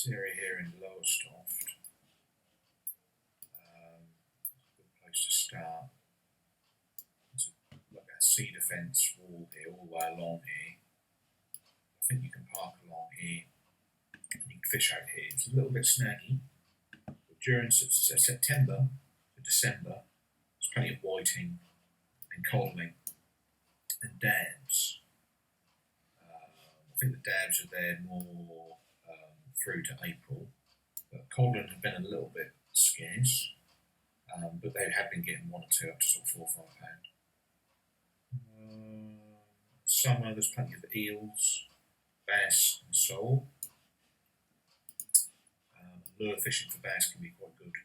This area here in Lowestoft, good place to start. There's like a cedar fence wall here, all the way along here. I think you can park along here and you can fish out here. It's a little bit snaggy, but during September to December, there's plenty of whiting and codling and dabs. I think the dabs are there more through to April, but codling have been a little bit scarce, but they have been getting 1 or 2 up to sort of £4 or £5. Summer, there's plenty of eels, bass and sole. Lure fishing for bass can be quite good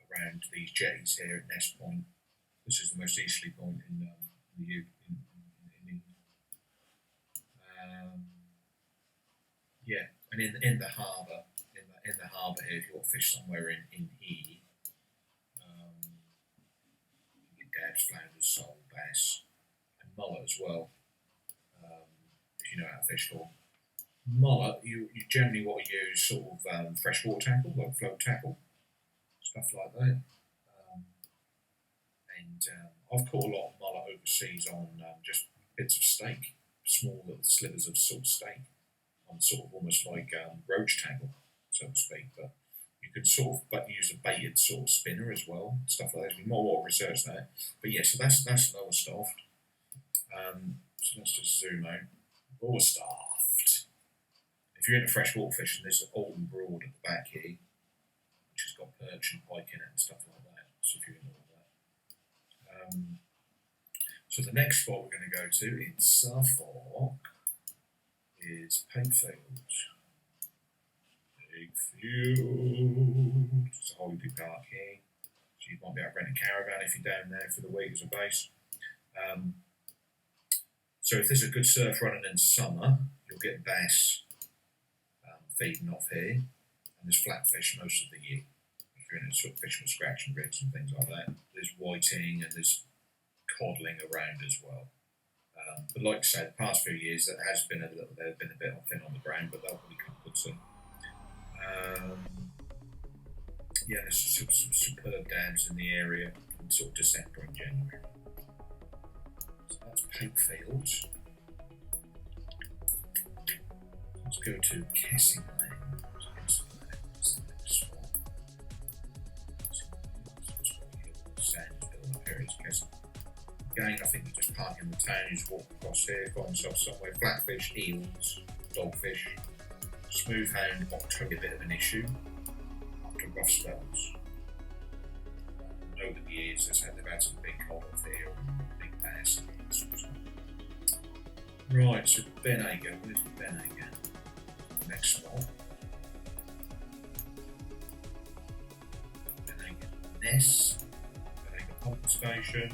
around these jetties here at Nest Point. This is the most easterly point in the UK. Yeah, and in the harbour, in the harbour here, if you want to fish somewhere in here, you get dabs, flounders, sole, bass, and mullet as well. If you know how to fish for mullet, you generally want to use sort of freshwater tackle, like float tackle, stuff like that. I've caught a lot of mullet overseas on just bits of steak, small little slivers of salt steak, on sort of almost like roach tackle, so to speak. But you could sort of use a baited sort of spinner as well, stuff like that. There's more research there. But yeah, so that's Lowestoft. So let's just zoom out. Lowestoft. If you're into freshwater fishing, there's Alton Broad at the back here, which has got perch and pike in it and stuff like that. So if you're into all that. So the next spot we're going to go to in Suffolk is Pakefield. It's a holiday park here. So you might be able to rent a caravan if you're down there for the week as a base. So if there's a good surf running in summer, you'll get bass feeding off here, and there's flatfish most of the year. If you're into sort of fishing with scratch and rigs and things like that, there's whiting and there's codling around as well. But like I say, the past few years they've been a bit thin on the ground, but they'll probably come good soon. Yeah, there's some superb dams in the area in sort of December and January. So that's Pakefield. Let's go to Kessing Lane. That's the next spot. Sand building up here is Kessing. Again, I think you just park in the town, you just walk across here, find yourself somewhere. Flatfish, eels, dogfish, smooth hound, October, a bit of an issue after rough spells. Over the years, they've had some big coddles here, big bass, and that sort of stuff. Right, so Ben Acre, where's Ben Acre? Next spot. Ben Acre Ness, Ben Acre Pump Station.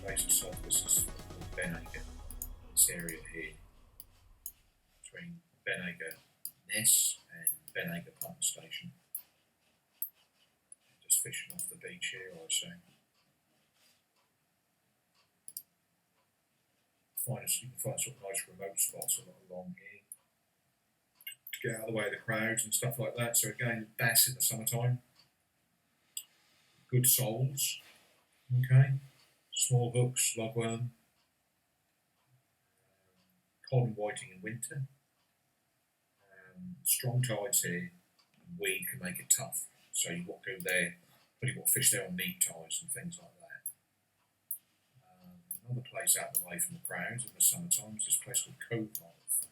Place itself, this is Ben Acre, this area here, between Ben Acre Ness and Ben Acre Pump Station. Just fishing off the beach here, I'd say. You can find sort of nice remote spots along here to get out of the way of the crowds and stuff like that. So again, bass in the summertime, good soles, okay. Small hooks, lugworm, cod and whiting in winter. Strong tides here, and weed can make it tough. So you want to go there, but you want to fish there on neat tides and things like that. Another place out of the way from the crowds in the summertime is this place called Cove Mouth.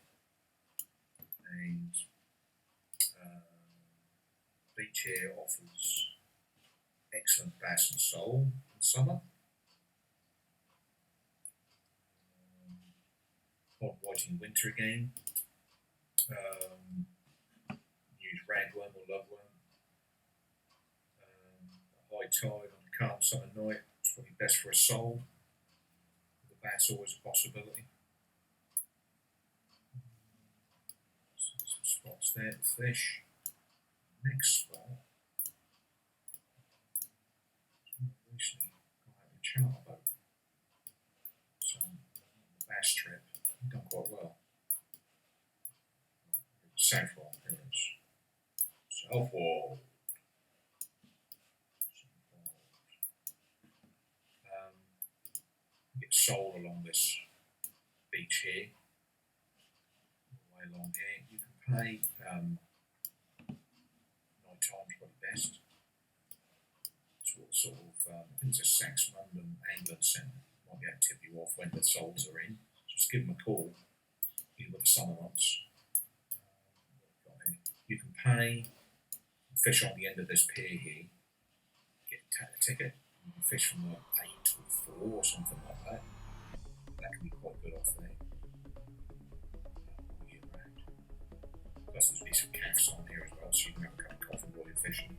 And beach here offers excellent bass and sole in summer. Cod whiting winter again. Use ragworm or lugworm. A high tide on a calm summer night is probably best for a sole. The bass always a possibility. So some spots there to fish. Next spot. Recently got out of a charter boat. So on the bass trip, done quite well. Southwark, here it is. Southwark. You get Sol along this beach here, all the way along here. You can pay night time's probably best. Sort of, I think it's a Sax London Angling Centre. Might be able to tip you off when the sols are in. Just give them a call. Either the summer months. You can pay, fish on the end of this pier here, get a ticket. You can fish from like 8 to 4 or something like that. That can be quite good off there. All year round. Plus there's be some cafes on here as well, so you can have a cup of coffee while you're fishing.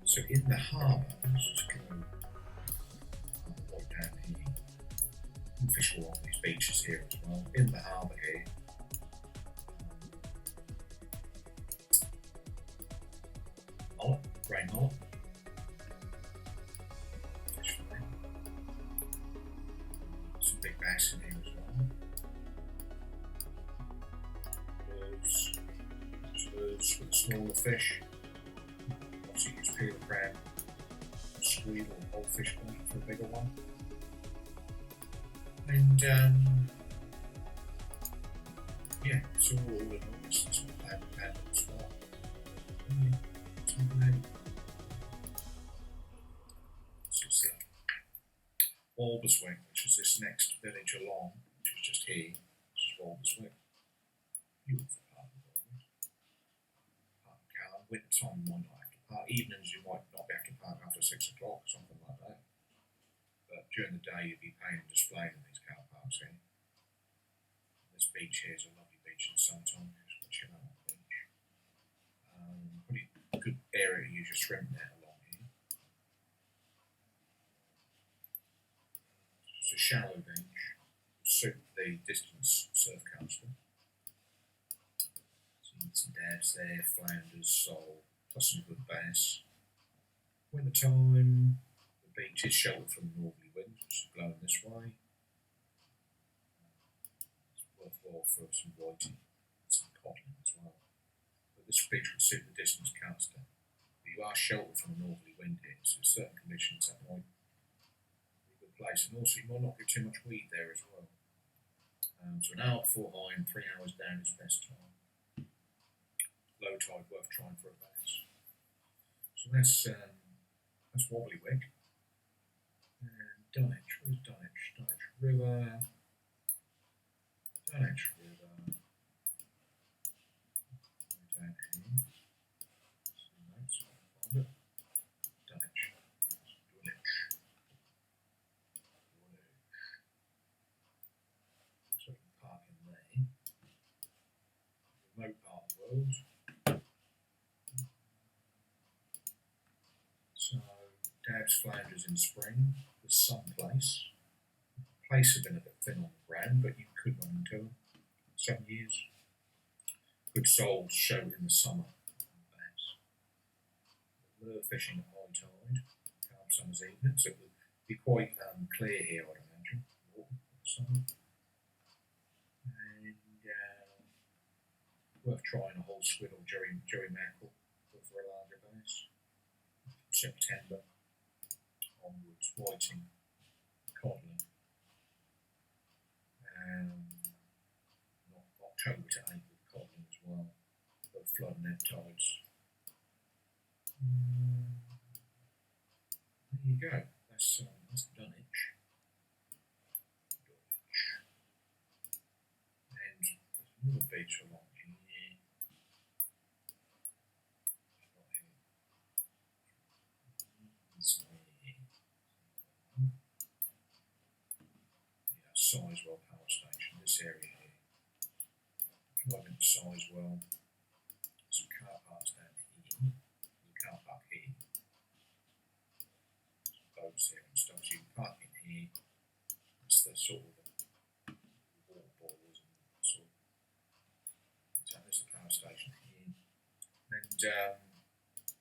So in the harbour, let's just go right down here. You can fish along these beaches here as well. In the harbour here, mullet, grey mullet. Fish for them. Some big bass in here as well. Birds for the smaller fish. Obviously use peeler crab, squid or old fish bait for a bigger one. And yeah, so all in all, it's not a bad little spot. This is Walberswick, which is this next village along, which is just here. This is Walberswick. Beautiful part of the world. Park car. Winter time you might not have to park. Evenings you might not be able to park after 6 o'clock or something like that. But during the day you'd be paying and displaying in these car parks here. This beach here is a lovely beach in the summertime. Just chill out on the beach. Pretty good area to use your swim net along here. It's a shallow beach. Suit the distance surf coaster. Some dabs there, flounders, sole, plus some good bass. Winter time, the beach is sheltered from northerly winds, which is blowing this way. It's worthwhile for some whiting and some codling as well. But this beach would suit the distance caster. But you are sheltered from a northerly wind here, so in certain conditions that might be a good place. And also you might not get too much weed there as well. So an hour before high and 3 hours down is best time. Low tide worth trying for a bass. So that's Wobblywick. And Dunwich, where's Dunwich? Dunwich River. Dunwich River. Down here. Some notes, I can find it. Dunwich. Dunwich. So we can park in there. Remote part of the world. Dabs flounders in spring. There's some place. Place have been a bit thin on the ground, but you could run into them. Some years. Good soles show in the summer. Lure fishing at high tide. Calm summer's evening, so it would be quite clear here, I'd imagine. Water for the summer. And worth trying a whole squid or jerry mackerel for a larger bass. September onwards, whiting, codling, October to April codling as well, but flood and ebb tides. There you go, that's Dunwich. And there's another beach along here. Sizewell Power Station, this area here. Drive into Sizewell, some car parks down here, the car park here, some boats here and stuff, so you can park in here. That's the sort of water boilers and sort of. So there's the power station here. And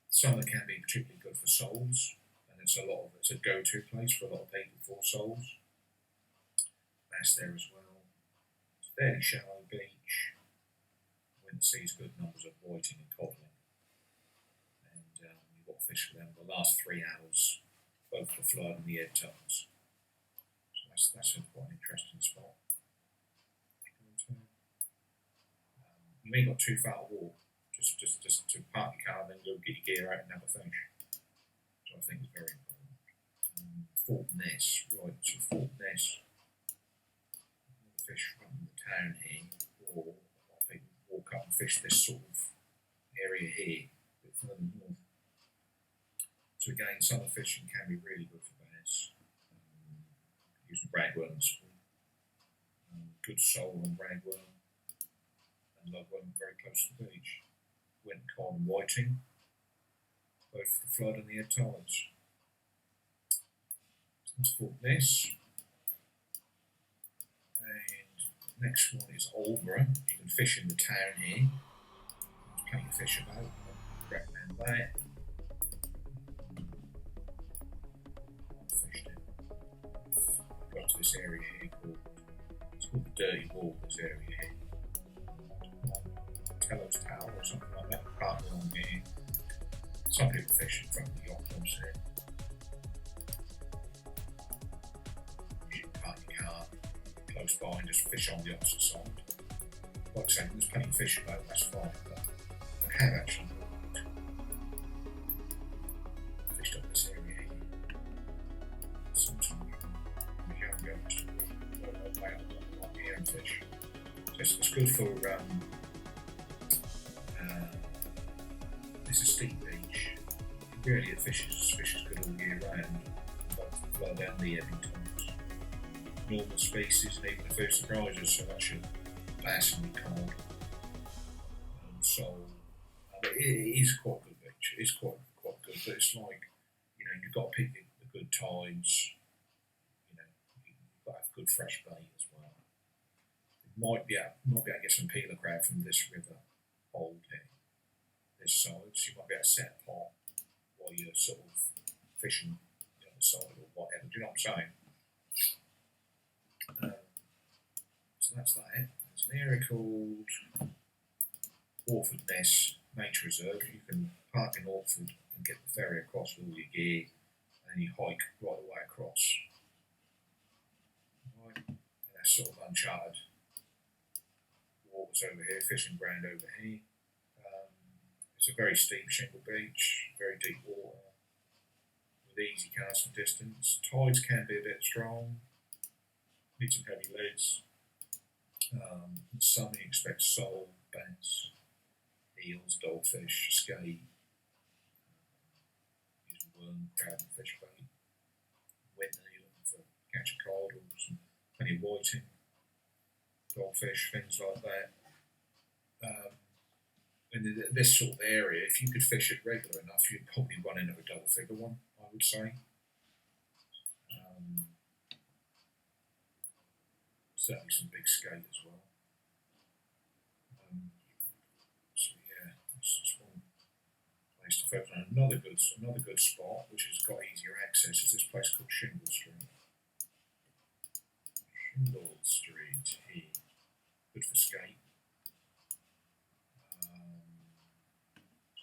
summer can be particularly good for soles, and it's a go-to place for a lot of people for soles. Bass there as well. It's a fairly shallow beach. winter sees good numbers of whiting and codling, and you've got fish for them the last 3 hours, both the flood and the ebb tides. So that's quite an interesting spot. You ain't got too far to walk. Just to park your car, then go get your gear out and have a fish. So I think is very important. Fort Ness, right? So Fort Ness, fish from the town here, or a lot of people walk up and fish this sort of area here, a bit further north. So again, summer fishing can be really good for bass. Using ragworm and spoon. Good sole on ragworm and lugworm very close to the beach. Winter cod and whiting, both the flood and the ebb tides. So that's Fort Ness. And next one is Aldborough. You can fish in the town here. There's plenty of fish about. I recommend that. Got to this area here called the Dirty Wall, this area here. Tello's Tower or something like that, part along here. Some people fish in front of the yacht clubs here. You can park your car close by and just fish on the opposite side. Like I say, there's plenty of fish about, that's fine, but I have actually fished up this area here. Sometimes here and fish. So it's good for it's a steep beach. Really it fishes good all year round, both the flood and the ebbing tides. Normal species and even the food surprises, so that's your bass and your cod. So it is quite a good beach. It is quite good, but it's like, you've got to pick the good tides. You've got to have good fresh bait as well. Might be able to get some peeler crab from this river hold here, this side, so you might be able to set a pot while you're sort of fishing the other side or whatever. Do you know what I'm saying? So that's that. There's an area called Orford Ness Nature Reserve. You can park in Orford and get the ferry across with all your gear, and then you hike right the way across. Right, and that's sort of uncharted waters over here, fishing ground over here. It's a very steep shingle beach, very deep water, with easy casting distance. Tides can be a bit strong, need some heavy leads. In summer you expect sole, bass, eels, dogfish, skate, using worm, crab and fish bait. Winter you're looking for catch a cod or plenty of whiting, dogfish, things like that. In this sort of area, if you could fish it regular enough, you'd probably run into a double figure one, I would say. Certainly some big skate as well. So yeah, that's just one place to focus on. Another good spot, which has got easier access, is this place called Shingle Street. Shingle Street here, good for skate.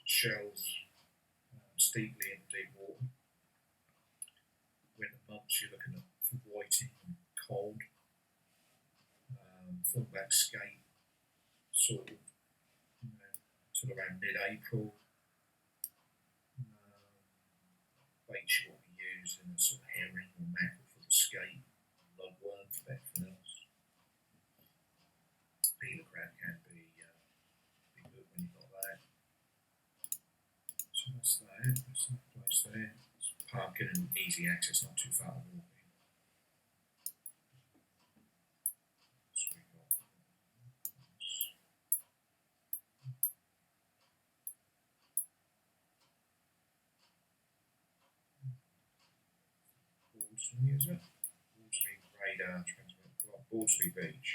Shells steeply in deep water. Winter months you're looking at for whiting and cod. Fullback skate, sort of around mid-April. Baits you want to use in a sort of herring or mackerel for the skate, lugworm for everything else. Peeler crab can be good when you've got that. So that's that. That's that place there. It's parking and easy access, not too far to walk. Is it? Bordesley radar transmit. Right, Bordesley Beach.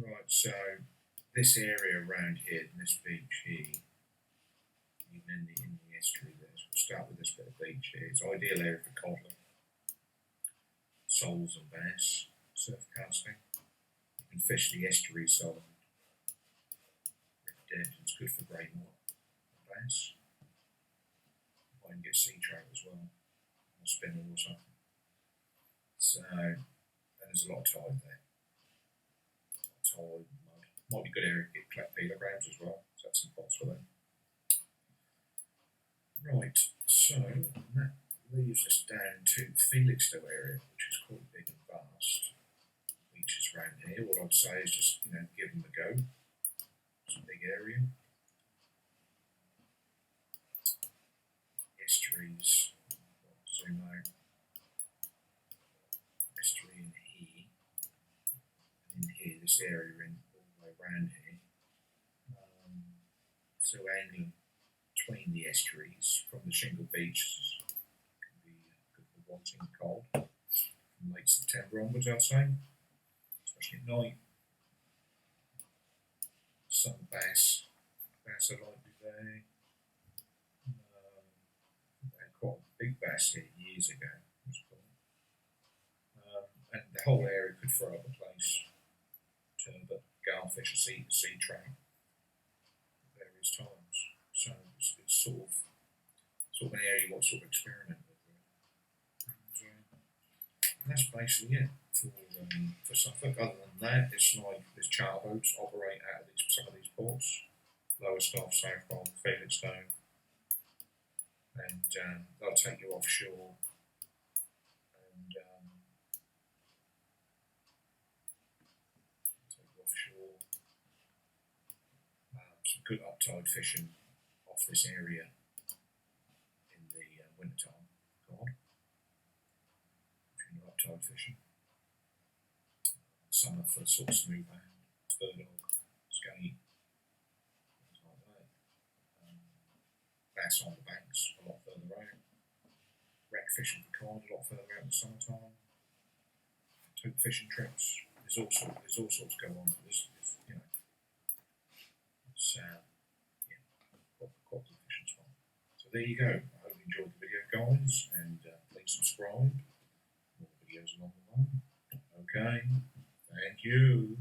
Right, so this area around here, this beach here, even in the estuary there, so we'll start with this bit of beach here. It's an ideal area for codling, soles and bass, surf casting. You can fish the estuary side dead, and it's good for grey water and bass. I can get sea trout as well, or spinner or something. So, and there's a lot of tide there. Tide, mud. Might be a good area to get clepidograms as well, so that's some pots for them. Right, so that leaves us down to the Felixstowe area, which is quite big and vast. Beaches around here. What I'd say is just, give them a go. It's a big area. Estuaries, zoom out. Estuary in here, and in here, this area all the way around here. So angling between the estuaries from the shingle beaches can be good for watching cod from late September onwards, I'd say, especially at night. Some bass are likely there. They had quite a big bass here years ago. It was cool. And the whole area could throw up a place, turbot, garfish, or sea trout at various times. So it's sort of an area you want to sort of experiment with. And that's basically it for Suffolk. Other than that, it's like there's charter boats operate out of some of these ports. Lowestoft, Southwold, Felixstowe, and they'll take you offshore. And some good uptide fishing off this area in the wintertime. Uptide fishing. Summer for sort of smooth hand, spurdog, skate, things like that. Bass on the banks a lot further out. Wreck fishing for cod a lot further out in the summertime. Tote fishing trips. There's all sorts going on. It's quite good fishing spot. So there you go. I hope you enjoyed the video, guys, and please subscribe. More videos along the way. Okay, thank you.